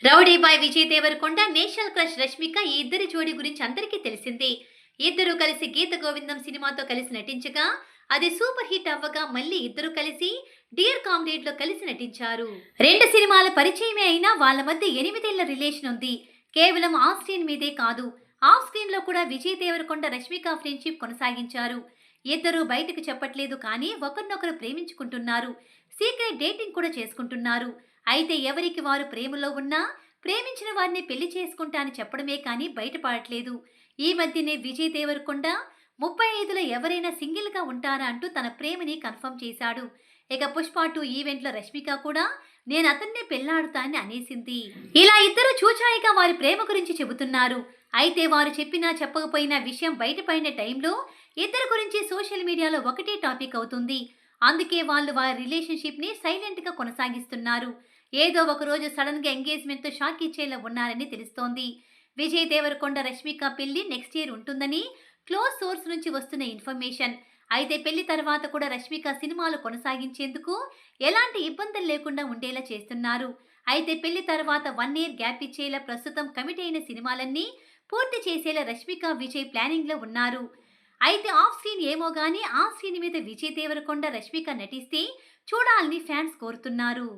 Rowdy boy Vijay Deverakonda, national crush Rashmika ఈ ఇద్దరి జోడీ గురించి అందరికీ తెలిసిందే. ఇద్దరు కలిసి గీత గోవిందం సినిమాతో కలిసి నటించగా అది సూపర్ హిట్ అవ్వగా మళ్ళీ ఇద్దరు కలిసి డియర్ కామ్రేడ్ లో కలిసి నటించారు. రెండు సినిమాల పరిచయమే అయినా వాళ్ళ మధ్య 8 ఏళ్ల రిలేషన్ ఉంది. కేవలం ఆ స్క్రీన్ మీదే కాదు, ఆఫ్ స్క్రీన్ లో కూడా విజయ్ దేవరకొండ రష్మిక ఫ్రెండ్షిప్ కొనసాగించారు. ఇద్దరు బయటకు చెప్పట్లేదు కానీ ఒకరినొకరు ప్రేమించుకుంటున్నారు. సీక్రెట్ డేటింగ్ కూడా చేసుకుంటున్నారు. అయితే ఎవరికి వారు ప్రేమలో ఉన్నా ప్రేమించిన వారిని పెళ్లి చేసుకుంటా అని చెప్పడమే కానీ బయటపడట్లేదు. ఈ మధ్యనే విజయ్ దేవరకొండ 35లో ఎవరైనా సింగిల్ గా ఉంటారా అంటూ తన ప్రేమని కన్ఫర్మ్ చేశాడు. ఇక పుష్ప 2 ఈవెంట్ లో రష్మిక కూడా నేను అతన్నే పెళ్లాడుతా అని అనేసింది. ఇలా ఇద్దరు చూచాయిగా వారి ప్రేమ గురించి చెబుతున్నారు. అయితే వారు చెప్పినా చెప్పకపోయినా విషయం బయటపడిన టైంలో ఇద్దరు గురించి సోషల్ మీడియాలో ఒకటే టాపిక్ అవుతుంది. అందుకే వాళ్ళు వారి రిలేషన్షిప్ ని సైలెంట్ గా కొనసాగిస్తున్నారు. ఏదో ఒక రోజు సడన్ గా ఎంగేజ్మెంట్ తో షాక్ ఇచ్చేలా ఉన్నారని తెలుస్తోంది. విజయ్ దేవరకొండ రష్మిక పెళ్లి నెక్స్ట్ ఇయర్ ఉంటుందని క్లోజ్ సోర్స్ నుంచి వస్తున్న ఇన్ఫర్మేషన్. అయితే పెళ్లి తర్వాత కూడా రష్మిక సినిమాలు కొనసాగించేందుకు ఎలాంటి ఇబ్బందులు లేకుండా ఉండేలా చేస్తున్నారు. అయితే పెళ్లి తర్వాత 1 ఇయర్ గ్యాప్ ఇచ్చేలా ప్రస్తుతం కమిట్ అయిన సినిమాలన్నీ పూర్తి చేసేలా రష్మిక విజయ్ ప్లానింగ్ లో ఉన్నారు. అయితే ఆఫ్ స్క్రీన్ ఏమో గానీ ఆ స్క్రీన్ మీద విజయ్ దేవరకొండ రష్మిక నటిస్తే చూడాలని ఫ్యాన్స్ కోరుతున్నారు.